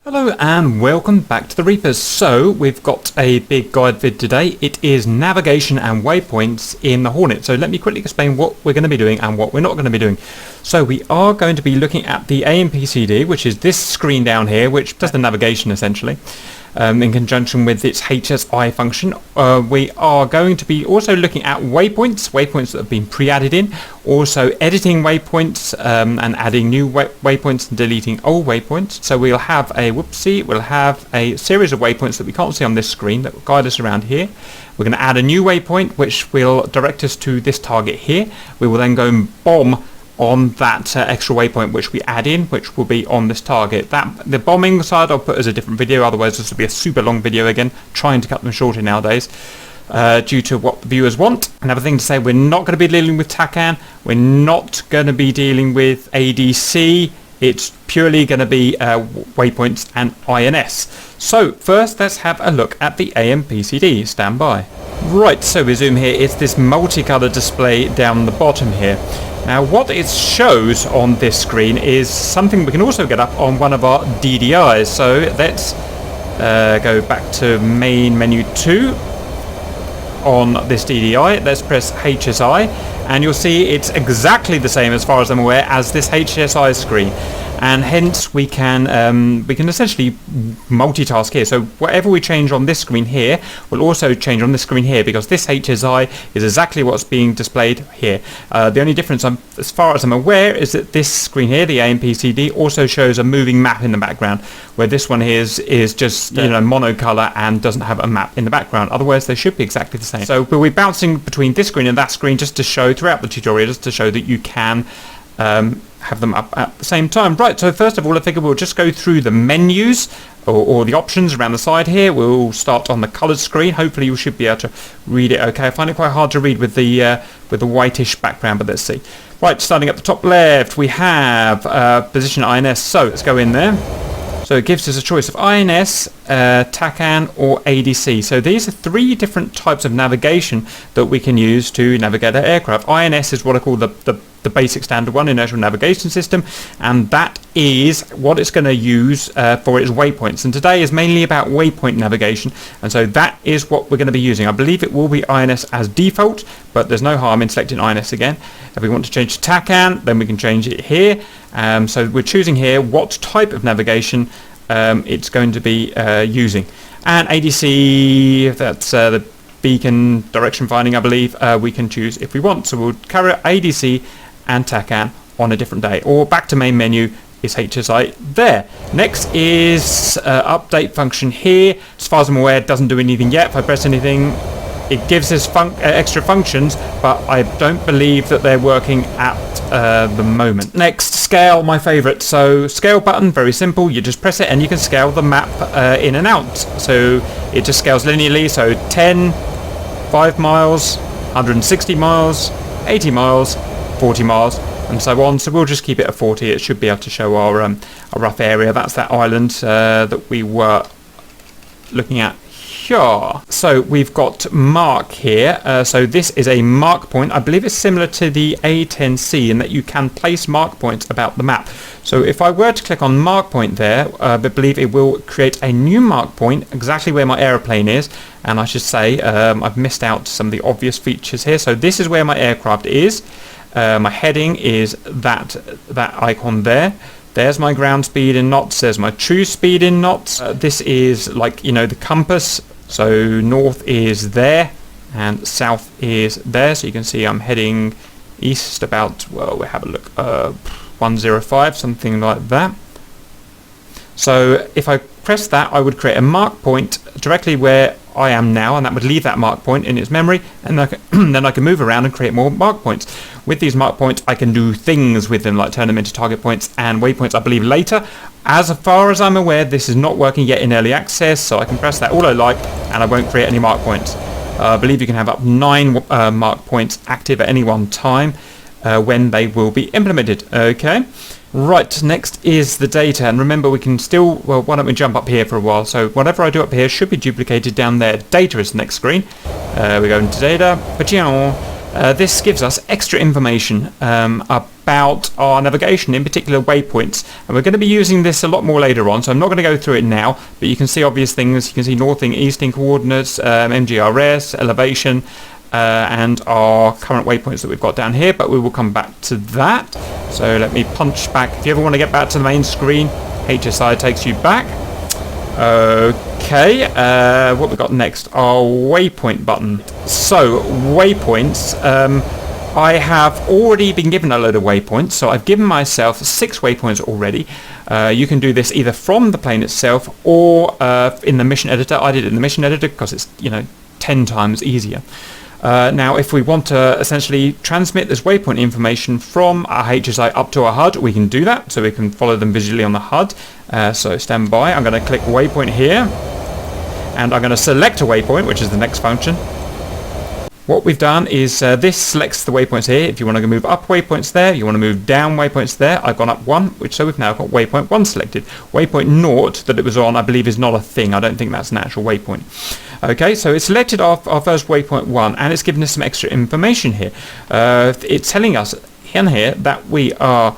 Hello and welcome back to the Reapers. So we've got a big guide vid today. It is navigation and waypoints in the Hornet. So let me quickly explain what we're going to be doing and what we're not going to be doing. So we are going to be looking at the AMPCD, which is this screen down here, which does the navigation essentially. In conjunction with its HSI function. We are going to be also looking at waypoints that have been pre-added in, also editing waypoints and adding new waypoints and deleting old waypoints. So we'll have a series of waypoints that we can't see on this screen that will guide us around here. We're going to add a new waypoint which will direct us to this target here. We will then go and bomb on that extra waypoint which we add in, which will be on this target. The bombing side I'll put as a different video, otherwise this will be a super long video again, trying to cut them shorter nowadays due to what the viewers want. Another thing to say, we're not going to be dealing with TACAN, we're not going to be dealing with ADC, it's purely going to be waypoints and INS. So first let's have a look at the AMPCD, stand by. Right, so we zoom here, it's this multicolored display down the bottom here. Now what it shows on this screen is something we can also get up on one of our DDIs. So let's go back to main menu 2 on this DDI. Let's press HSI and you'll see it's exactly the same as far as I'm aware as this HSI screen. And hence we can essentially multitask here. So whatever we change on this screen here will also change on this screen here, because this HSI is exactly what's being displayed here. The only difference, as far as I'm aware, is that this screen here, the AMPCD, also shows a moving map in the background, where this one here is just monocolor and doesn't have a map in the background. Otherwise they should be exactly the same. So we'll be bouncing between this screen and that screen just to show throughout the tutorial, just to show that you can have them up at the same time. Right, so first of all I figure we'll just go through the menus or the options around the side here. We'll start on the coloured screen. Hopefully you should be able to read it okay. I find it quite hard to read with the whitish background, but let's see. Right, starting at the top left we have position INS, so let's go in there. So it gives us a choice of INS, TACAN or ADC. So these are three different types of navigation that we can use to navigate our aircraft. INS is what I call the basic standard one, inertial navigation system, and that is what it's going to use for its waypoints. And today is mainly about waypoint navigation, and so that is what we're going to be using. I believe it will be INS as default, but there's no harm in selecting INS again. If we want to change to TACAN, then we can change it here. So we're choosing here what type of navigation it's going to be using. And ADC, that's the beacon direction finding, I believe, we can choose if we want. So we'll carry ADC and TACAN on a different day, or back to main menu is HSI there. Next is update function here. As far as I'm aware, it doesn't do anything yet. If I press anything, it gives us extra functions, but I don't believe that they're working at the moment. Next, scale, my favourite. So scale button, very simple. You just press it and you can scale the map in and out. So it just scales linearly. So 10, 5 miles, 160 miles, 80 miles, 40 miles, and so on. So we'll just keep it at 40. It should be able to show our rough area. That's that island that we were looking at here. So we've got mark here. So this is a mark point. I believe it's similar to the FA-18C in that you can place mark points about the map. So if I were to click on mark point there, I believe it will create a new mark point exactly where my aeroplane is. And I should say I've missed out some of the obvious features here. So this is where my aircraft is. My heading is that icon there. There's my ground speed in knots. There's my true speed in knots. This is like, the compass. So north is there and south is there. So you can see I'm heading east about, well, we'll have a look, 105, something like that. So if I press that, I would create a mark point directly where I am now, and that would leave that mark point in its memory, and then I can move around and create more mark points. With these mark points I can do things with them, like turn them into target points and waypoints, I believe, later. As far as I'm aware, this is not working yet in early access, so I can press that all I like and I won't create any mark points. I believe you can have up 9 mark points active at any one time when they will be implemented. Okay. Right, next is the data, and remember we can still, well, why don't we jump up here for a while. So whatever I do up here should be duplicated down there. Data is the next screen. We go into data, this gives us extra information about our navigation, in particular waypoints, and we're going to be using this a lot more later on, so I'm not going to go through it now, but you can see obvious things. You can see northing, easting coordinates, MGRS, elevation, and our current waypoints that we've got down here, but we will come back to that. So let me punch back. If you ever want to get back to the main screen, HSI takes you back. Okay, what we got next? Our waypoint button. So waypoints, I have already been given a load of waypoints, so I've given myself 6 waypoints already. You can do this either from the plane itself or in the mission editor. I did it in the mission editor because it's 10 times easier. Now, if we want to essentially transmit this waypoint information from our HSI up to our HUD, we can do that, so we can follow them visually on the HUD. So stand by. I'm going to click waypoint here, and I'm going to select a waypoint, which is the next function. What we've done is this selects the waypoints here. If you want to move up waypoints there, you want to move down waypoints there. I've gone up 1, so we've now got waypoint 1 selected. Waypoint 0 that it was on, I believe, is not a thing. I don't think that's an actual waypoint. Okay, so it's selected our first waypoint 1, and it's given us some extra information here. It's telling us in here that we are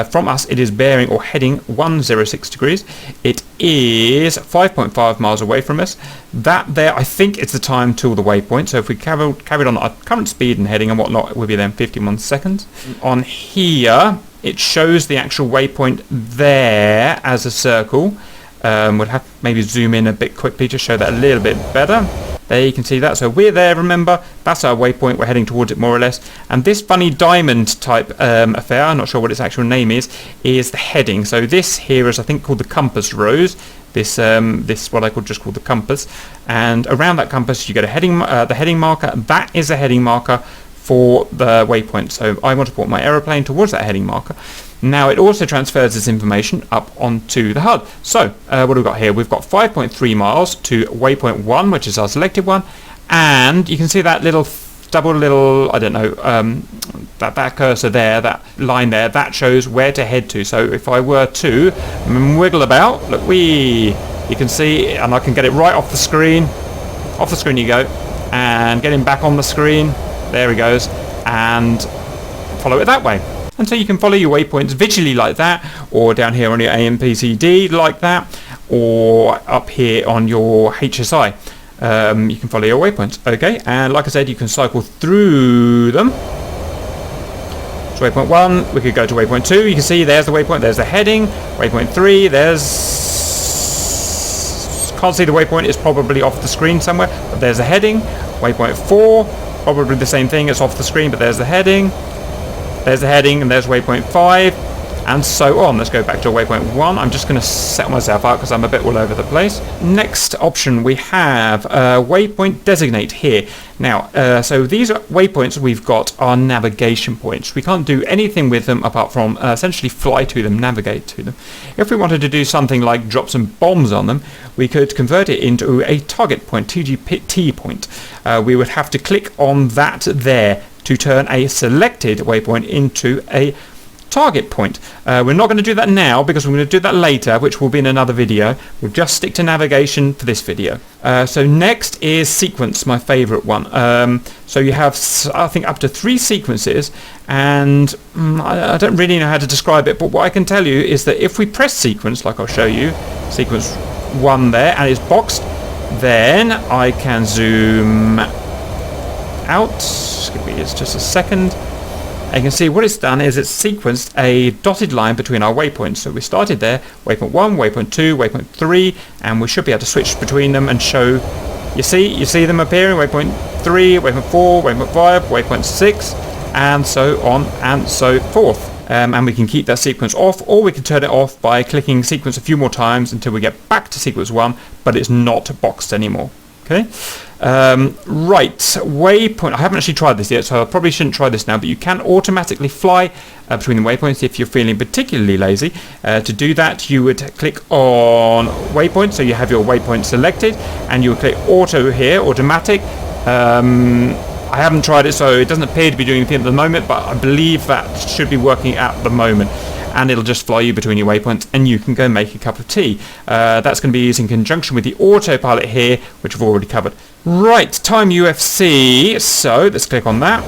from us, it is bearing or heading 106 degrees. It is 5.5 miles away from us. That there, I think, is the time till the waypoint. So if we carried on at our current speed and heading and whatnot, it would be then 51 seconds. On here, it shows the actual waypoint there as a circle. We'll have to maybe zoom in a bit quickly to show that a little bit better. There you can see that. So we're there, remember, that's our waypoint, we're heading towards it more or less. And this funny diamond type affair, I'm not sure what its actual name is the heading. So this here is, I think, called the compass rose. This what I could just call the compass. And around that compass you get a heading, the heading marker. That is a heading marker for the waypoint. So I want to put my aeroplane towards that heading marker. Now it also transfers this information up onto the HUD. So what have we got here? We've got 5.3 miles to waypoint 1, which is our selected one, and you can see that little I don't know, that cursor there, that line there, that shows where to head to. So if I were to wiggle about, look, you can see, and I can get it right off the screen. Off the screen you go, and get him back on the screen. There he goes, and follow it that way. And so you can follow your waypoints visually like that, or down here on your AMPCD like that, or up here on your HSI. You can follow your waypoints. Okay, and like I said, you can cycle through them. So waypoint 1, we could go to waypoint 2. You can see there's the waypoint, there's the heading. Waypoint 3, can't see the waypoint, it's probably off the screen somewhere, but there's the heading. Waypoint 4, probably the same thing, it's off the screen, but there's the heading. There's the heading, and there's waypoint 5, and so on. Let's go back to waypoint 1. I'm just going to set myself out because I'm a bit all over the place. Next option, we have Waypoint Designate here. Now, so these waypoints we've got are navigation points. We can't do anything with them apart from essentially fly to them, navigate to them. If we wanted to do something like drop some bombs on them, we could convert it into a target point, TGT point. We would have to click on that there to turn a selected waypoint into a target point. We're not going to do that now because we're going to do that later, which will be in another video. We'll just stick to navigation for this video. So next is sequence, my favorite one. So you have, I think, up to 3 sequences, and I don't really know how to describe it, but what I can tell you is that if we press sequence, like I'll show you, sequence 1 there, and it's boxed, then I can zoom out. Give me just a second. And you can see what it's done is it's sequenced a dotted line between our waypoints. So we started there, waypoint 1, waypoint 2, waypoint 3, and we should be able to switch between them and show, you see them appearing, waypoint 3, waypoint 4, waypoint 5, waypoint 6, and so on and so forth. And we can keep that sequence off, or we can turn it off by clicking sequence a few more times until we get back to sequence 1, but it's not boxed anymore. Okay. Right, waypoint. I haven't actually tried this yet, so I probably shouldn't try this now, but you can automatically fly between the waypoints if you're feeling particularly lazy. To do that, you would click on waypoint, so you have your waypoint selected, and you would click auto here, automatic. I haven't tried it, so it doesn't appear to be doing anything at the moment, but I believe that should be working at the moment. And it'll just fly you between your waypoints, and you can go make a cup of tea. That's going to be used in conjunction with the autopilot here, which we've already covered. Right, time UFC. So let's click on that.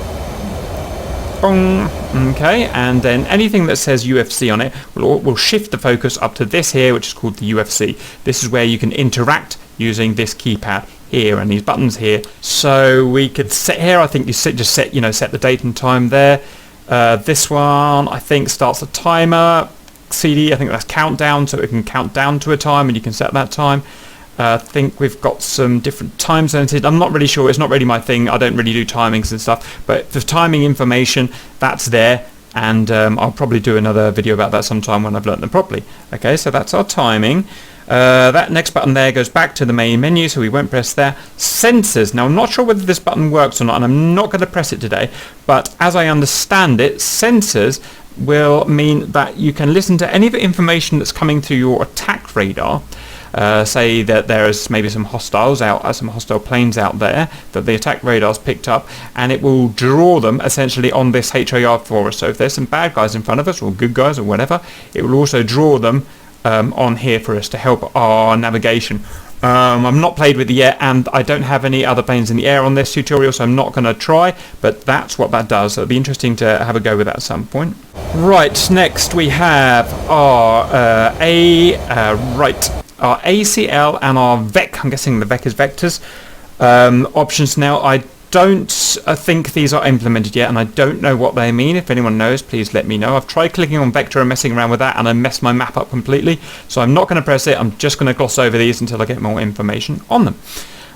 Boom. Okay, and then anything that says UFC on it will shift the focus up to this here, which is called the UFC. This is where you can interact using this keypad here and these buttons here. So we could set here, I think you set the date and time there. This one I think starts a timer. CD, I think that's countdown, so it can count down to a time and you can set that time. I think we've got some different time zones. I'm not really sure, it's not really my thing. I don't really do timings and stuff, but for timing information, that's there, and I'll probably do another video about that sometime when I've learnt them properly. Okay, so that's our timing. That next button there goes back to the main menu, so we won't press there. Sensors. Now I'm not sure whether this button works or not, and I'm not going to press it today, but as I understand it, sensors will mean that you can listen to any of the information that's coming through your attack radar. Say that there is maybe some hostiles out, some hostile planes out there that the attack radar's picked up, and it will draw them essentially on this HIR for us. So if there's some bad guys in front of us, or good guys, or whatever, it will also draw them on here for us to help our navigation. I've not played with it yet, and I don't have any other planes in the air on this tutorial, so I'm not going to try, but that's what that does. So it'll be interesting to have a go with that at some point. Right, next we have our our ACL and our VEC, I'm guessing the VEC is vectors, options now. I don't think these are implemented yet, and I don't know what they mean. If anyone knows, please let me know. I've tried clicking on vector and messing around with that, and I messed my map up completely, so I'm not going to press it. I'm just going to gloss over these until I get more information on them.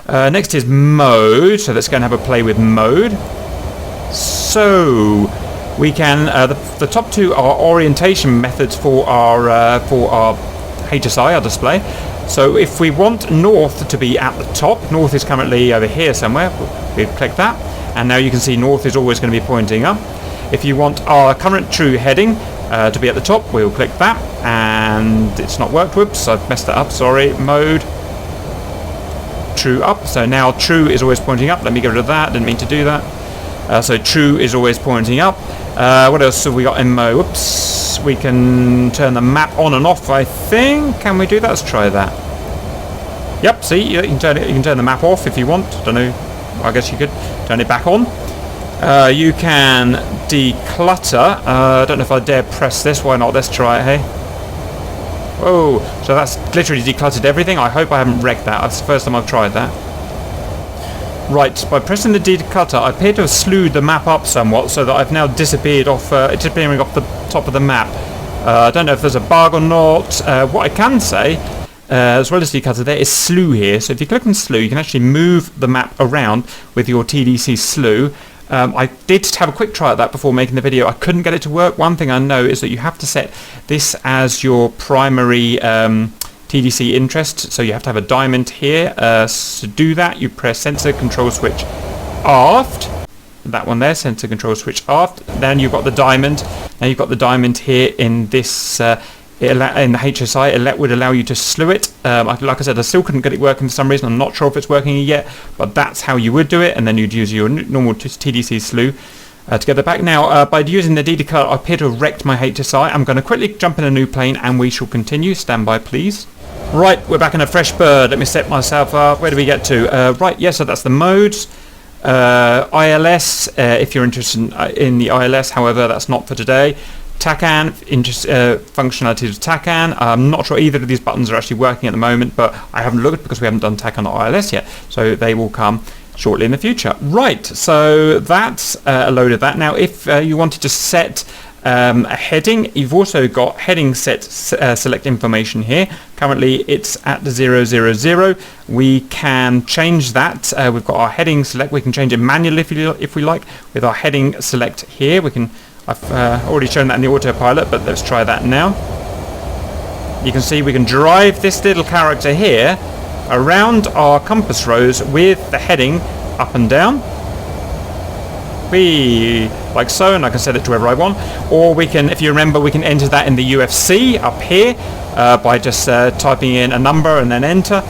Next is mode, so let's go and have a play with mode. So we can, the top two are orientation methods for our HSI, our display. So if we want north to be at the top, north is currently over here somewhere, we click that, and now you can see north is always going to be pointing up. If you want our current true heading to be at the top, we'll click that, and it's not worked. Whoops, I've messed that up, sorry. Mode, true up, so now true is always pointing up. Let me get rid of that, didn't mean to do that. So true is always pointing up. What else have we got in mode? Whoops. We can turn the map on and off, I think. Can we do that? Let's try that. Yep, see, you can turn the map off if you want. Don't know, I guess you could turn it back on. You can declutter. I don't know if I dare press this. Why not? Let's try it, hey. Whoa, so that's literally decluttered everything. I hope I haven't wrecked that. That's the first time I've tried that. Right, by pressing the declutter, I appear to have slewed the map up somewhat, so that I've now disappearing off the top of the map. I don't know if there's a bug or not. What I can say, as well as declutter, there is slew here. So if you click on slew, you can actually move the map around with your TDC slew. I did have a quick try at that before making the video. I couldn't get it to work. One thing I know is that you have to set this as your primary TDC interest, so you have to have a diamond here. To do that, you press sensor control switch aft, that one there, sensor control switch aft, then you've got the diamond. Now you've got the diamond here in this in the HSI. It would allow you to slew it. Like I said, I still couldn't get it working for some reason. I'm not sure if it's working yet, but that's how you would do it, and then you'd use your normal TDC slew to get that back. Now, by using the declutter, I appear to have wrecked my HSI. I'm going to quickly jump in a new plane, and we shall continue. Stand by, please. Right, we're back in a fresh bird. Let me set myself up. Where do we get to? Right, yes, so that's the modes. ILS, if you're interested in the ILS, however, that's not for today. TACAN, functionality of TACAN. I'm not sure either of these buttons are actually working at the moment, but I haven't looked because we haven't done TACAN or ILS yet, so they will come shortly in the future. Right, so that's a load of that. Now, if you wanted to set a heading, you've also got heading set select information here. Currently it's at the 000. We can change that. We've got our heading select. We can change it manually if we like with our heading select here. I've already shown that in the autopilot, but let's try that now. You can see we can drive this little character here around our compass rose with the heading up and down. Like so, and I can set it to wherever I want. Or we can, if you remember, we can enter that in the UFC up here by just typing in a number and then enter,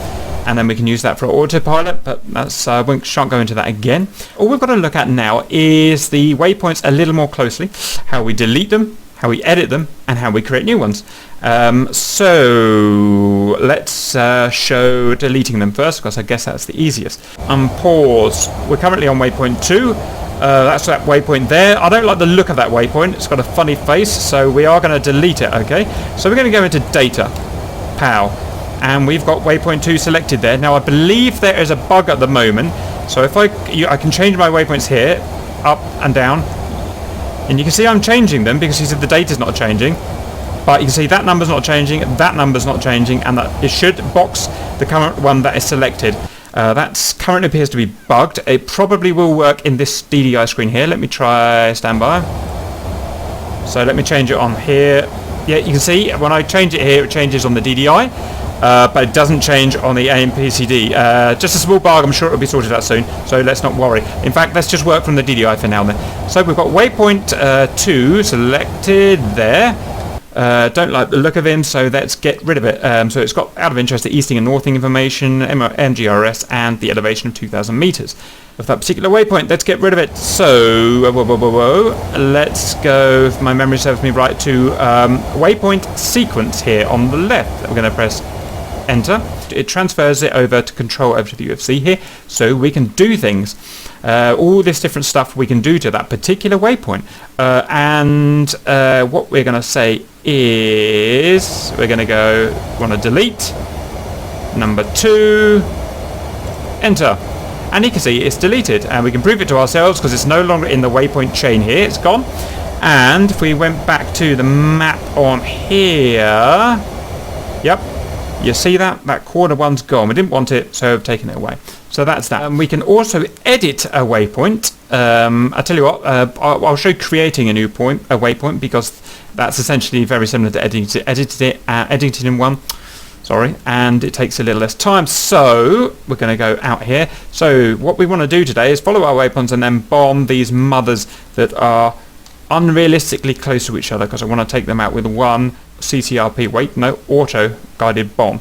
and then we can use that for autopilot, but that's we shan't go into that again. All we've got to look at now is the waypoints a little more closely, how we delete them, how we edit them, and how we create new ones. So let's show deleting them first, because I guess that's the easiest. Unpause. We're currently on waypoint 2. That's that waypoint there. I don't like the look of that waypoint. It's got a funny face, so we are going to delete it, okay? So we're going to go into data, POW, and we've got waypoint 2 selected there. Now I believe there is a bug at the moment, so if I can change my waypoints here, up and down, and you can see I'm changing them because you see the data's not changing. But you can see that number's not changing, that number's not changing, and that it should box the current one that is selected. That currently appears to be bugged. It probably will work in this DDI screen here. Let me try standby. So let me change it on here. Yeah, you can see when I change it here, it changes on the DDI, but it doesn't change on the AMPCD. Just a small bug, I'm sure it'll be sorted out soon, so let's not worry. In fact, let's just work from the DDI for now then. So we've got waypoint 2 selected there. Don't like the look of him, so let's get rid of it. So it's got out of interest the easting and northing information, MGRS, and the elevation of 2,000 meters of that particular waypoint. Let's get rid of it. So let's go, if my memory serves me right, to waypoint sequence here on the left. We're going to press enter. It transfers it over to control over to the UFC here, so we can do things. All this different stuff we can do to that particular waypoint. And what we're going to say is we're going to want to delete number 2, enter. And you can see it's deleted, and we can prove it to ourselves because it's no longer in the waypoint chain here. It's gone. And if we went back to the map on here, yep, you see that corner one's gone. We didn't want it, so I've taken it away. So that's that. We can also edit a waypoint. I tell you what, I'll show creating a new waypoint, because that's essentially very similar to editing in one. Sorry, and it takes a little less time. So we're going to go out here. So what we want to do today is follow our waypoints and then bomb these mothers that are unrealistically close to each other, because I want to take them out with one CCRP, auto guided bomb.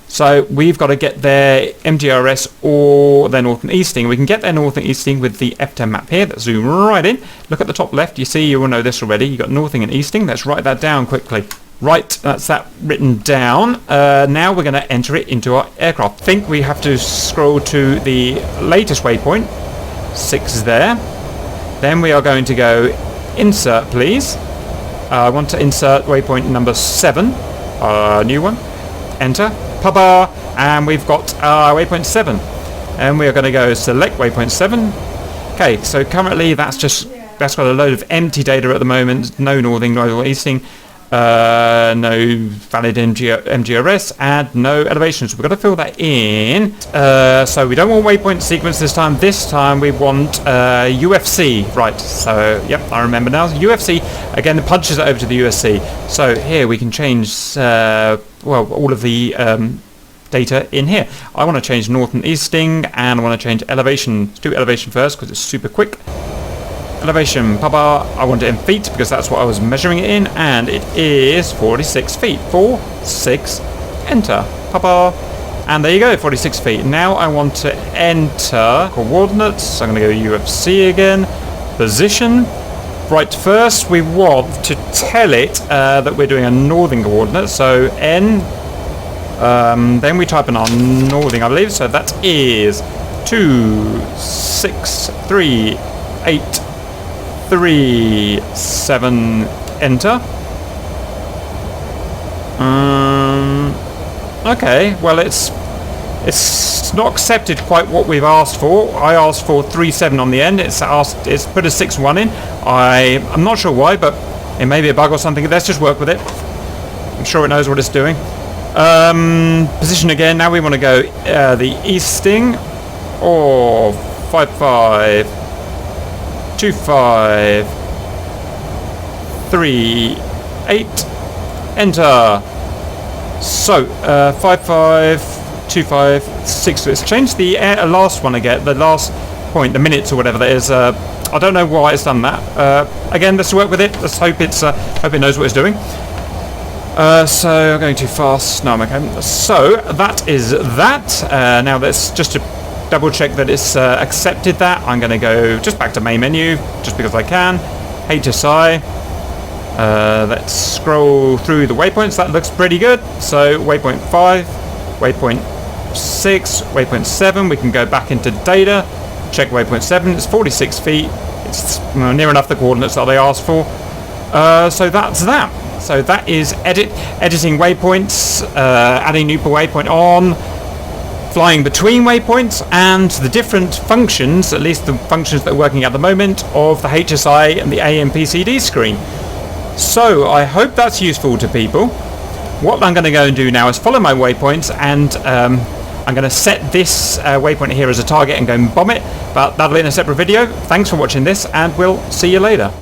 So we've got to get their MGRS or their north and easting. We can get their north and easting with the F10 map here. Let's zoom right in. Look at the top left. You see, you will know this already. You've got northing and easting. Let's write that down quickly. Right, that's that written down. Now we're going to enter it into our aircraft. I think we have to scroll to the latest waypoint. 6 is there. Then we are going to go insert, please. I want to insert waypoint number 7. New one. Enter. Papa, and we've got waypoint 7, and we are going to go select waypoint 7. Okay, so currently that's got a load of empty data at the moment. No northing, no easting, no valid MGRS, and no elevations. We've got to fill that in. So we don't want waypoint sequence this time. This time we want UFC. Right, so yep, I remember now. UFC, again, it punches it over to the USC. So here we can change all of the data in here. I want to change north and easting, and I want to change elevation. Let's do elevation first because it's super quick. Elevation, Papa, I want it in feet because that's what I was measuring it in, and it is 46 feet. 4, 6, enter, Papa, and there you go, 46 feet. Now I want to enter coordinates, so I'm going to go UFC again, position. Right, first we want to tell it that we're doing a northing coordinate, so N, then we type in our northing, I believe, so that is 2, 6, 3, 8, 3, 7, enter. Okay, well it's not accepted quite what we've asked for. I asked for 3.7 on the end. It's put a 6.1 in. I'm not sure why, but it may be a bug or something. Let's just work with it. I'm sure it knows what it's doing. Position again. Now we want to go the easting, or 5.5. 2.5, 3, 8, enter. So 5.5, 2.5, 6. Let's change the last one again. The last point, the minutes or whatever that is. I don't know why it's done that. Again, let's work with it. Let's hope hope it knows what it's doing. So I'm going too fast. No, I'm okay. So that is that. Now let's just double check that it's accepted that. I'm going to go just back to main menu just because I can. HSI. Let's scroll through the waypoints. That looks pretty good. So waypoint 5, waypoint 6, waypoint 7. We can go back into data. Check waypoint 7. It's 46 feet. It's near enough the coordinates that they asked for. So that's that. So that is editing waypoints, adding new waypoint on, flying between waypoints, and the different functions, at least the functions that are working at the moment, of the HSI and the AMPCD screen. So I hope that's useful to people. What I'm going to go and do now is follow my waypoints, and I'm going to set this waypoint here as a target and go and bomb it, but that'll be in a separate video. Thanks for watching this, and we'll see you later.